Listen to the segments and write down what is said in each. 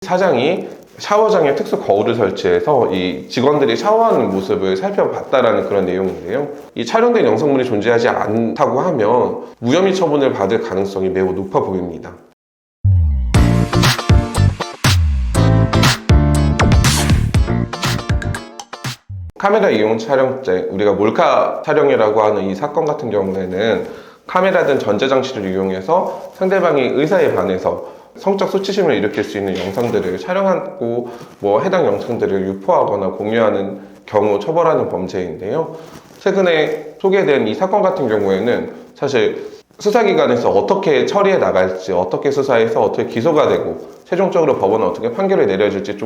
사장이 샤워장에 특수 거울을 설치해서 이 직원들이 샤워하는 모습을 살펴봤다라는 그런 내용인데요. 이 촬영된 영상물이 존재하지 않다고 하면 무혐의 처분을 받을 가능성이 매우 높아 보입니다. 카메라 이용 촬영죄, 우리가 몰카 촬영이라고 하는 이 사건 같은 경우에는 카메라든 전자장치를 이용해서 상대방이 의사에 반해서 성적 수치심을 일으킬 수 있는 영상들을 촬영하고 해당 영상들을 유포하거나 공유하는 경우 처벌하는 범죄인데요. 최근에 소개된 이 사건 같은 경우에는 사실 수사기관에서 어떻게 처리해 나갈지, 어떻게 수사해서 어떻게 기소가 되고 최종적으로 법원은 어떻게 판결을 내려줄지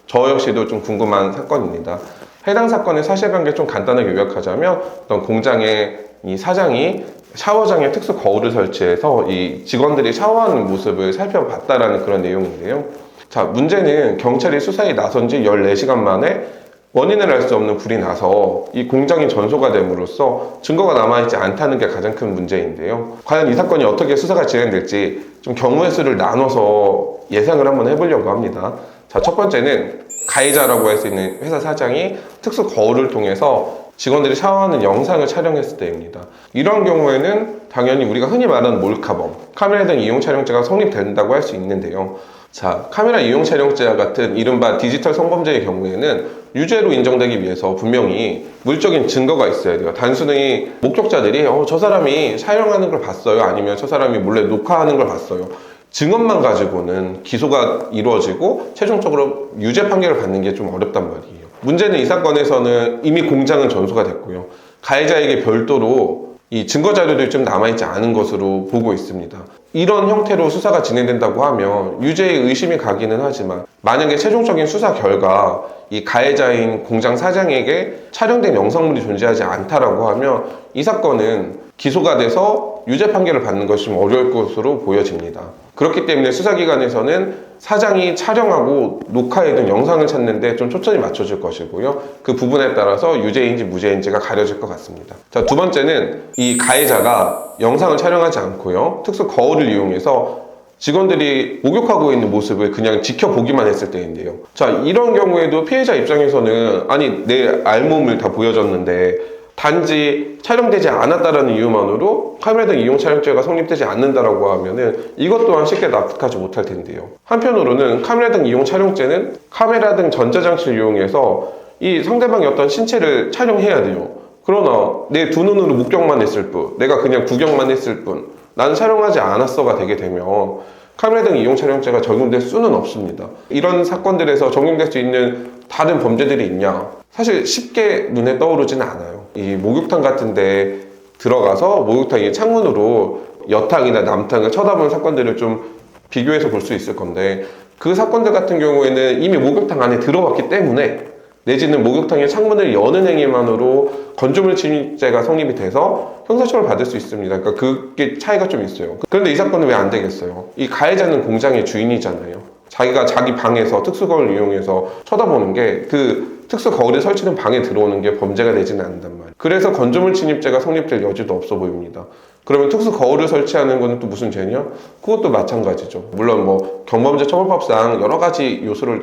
저 역시도 좀 궁금한 사건입니다. 해당 사건의 사실관계 좀 간단하게 요약하자면 어떤 공장의 이 사장이 샤워장에 특수 거울을 설치해서 이 직원들이 샤워하는 모습을 살펴봤다라는 그런 내용인데요. 자, 문제는 경찰이 수사에 나선 지 14시간 만에 원인을 알 수 없는 불이 나서 이 공장이 전소가 됨으로써 증거가 남아있지 않다는 게 가장 큰 문제인데요. 과연 이 사건이 어떻게 수사가 진행될지 좀 경우의 수를 나눠서 예상을 한번 해보려고 합니다. 자, 첫 번째는 가해자라고 할 수 있는 회사 사장이 특수 거울을 통해서 직원들이 샤워하는 영상을 촬영했을 때입니다. 이런 경우에는 당연히 우리가 흔히 말하는 몰카범, 카메라 등 이용 촬영죄가 성립된다고 할 수 있는데요. 자, 카메라 이용 촬영죄와 같은 이른바 디지털 성범죄의 경우에는 유죄로 인정되기 위해서 분명히 물적인 증거가 있어야 돼요. 단순히 목격자들이 저 사람이 촬영하는 걸 봤어요, 아니면 저 사람이 몰래 녹화하는 걸 봤어요, 증언만 가지고는 기소가 이루어지고 최종적으로 유죄 판결을 받는 게 좀 어렵단 말이에요. 문제는 이 사건에서는 이미 공장은 전소가 됐고요. 가해자에게 별도로 이 증거 자료들이 좀 남아있지 않은 것으로 보고 있습니다. 이런 형태로 수사가 진행된다고 하면 유죄의 의심이 가기는 하지만 만약에 최종적인 수사 결과 이 가해자인 공장 사장에게 촬영된 영상물이 존재하지 않다라고 하면 이 사건은 기소가 돼서 유죄 판결을 받는 것이 좀 어려울 것으로 보여집니다. 그렇기 때문에 수사기관에서는 사장이 촬영하고 녹화해둔 영상을 찾는데 좀 초점이 맞춰질 것이고요. 그 부분에 따라서 유죄인지 무죄인지가 가려질 것 같습니다. 자, 두 번째는 이 가해자가 영상을 촬영하지 않고요, 특수 거울을 이용해서 직원들이 목욕하고 있는 모습을 그냥 지켜보기만 했을 때인데요. 자, 이런 경우에도 피해자 입장에서는 아니 내 알몸을 다 보여줬는데 단지 촬영되지 않았다라는 이유만으로 카메라 등 이용 촬영죄가 성립되지 않는다라고 하면은 이것 또한 쉽게 납득하지 못할 텐데요. 한편으로는 카메라 등 이용 촬영죄는 카메라 등 전자장치를 이용해서 이 상대방의 어떤 신체를 촬영해야 돼요. 그러나 내 두 눈으로 목격만 했을 뿐, 내가 그냥 구경만 했을 뿐, 나는 촬영하지 않았어가 되게 되면 카메라 등 이용 촬영죄가 적용될 수는 없습니다. 이런 사건들에서 적용될 수 있는 다른 범죄들이 있냐? 사실 쉽게 눈에 떠오르지는 않아요. 이 목욕탕 같은 데 들어가서 목욕탕의 창문으로 여탕이나 남탕을 쳐다보는 사건들을 좀 비교해서 볼 수 있을 건데, 그 사건들 같은 경우에는 이미 목욕탕 안에 들어왔기 때문에 내지는 목욕탕의 창문을 여는 행위만으로 건조물 침입죄가 성립이 돼서 형사처벌을 받을 수 있습니다. 그러니까 그게 차이가 좀 있어요. 그런데 이 사건은 왜 안 되겠어요? 이 가해자는 공장의 주인이잖아요. 자기가 자기 방에서 특수거울을 이용해서 쳐다보는 게 그 특수 거울이 설치된 방에 들어오는 게 범죄가 되지는 않는단 말이에요. 그래서 건조물 침입죄가 성립될 여지도 없어 보입니다. 그러면 특수 거울을 설치하는 거는 또 무슨 죄냐? 그것도 마찬가지죠. 물론 경범죄 처벌법상 여러 가지 요소를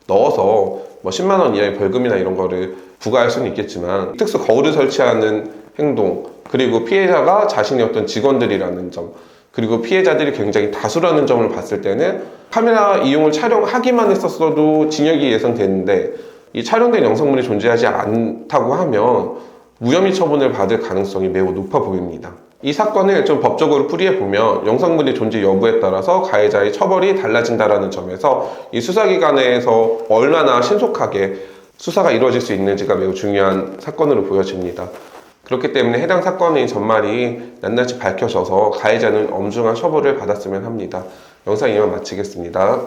넣어서 10만 원 이하의 벌금이나 이런 거를 부과할 수는 있겠지만, 특수 거울을 설치하는 행동, 그리고 피해자가 자신의 어떤 직원들이라는 점, 그리고 피해자들이 굉장히 다수라는 점을 봤을 때는 카메라 이용을 촬영하기만 했었어도 징역이 예상되는데 이 촬영된 영상물이 존재하지 않다고 하면 무혐의 처분을 받을 가능성이 매우 높아 보입니다. 이 사건을 좀 법적으로 풀이해보면 영상물의 존재 여부에 따라서 가해자의 처벌이 달라진다는 점에서 이 수사기관에서 얼마나 신속하게 수사가 이루어질 수 있는지가 매우 중요한 사건으로 보여집니다. 그렇기 때문에 해당 사건의 전말이 낱낱이 밝혀져서 가해자는 엄중한 처벌을 받았으면 합니다. 영상 이만 마치겠습니다.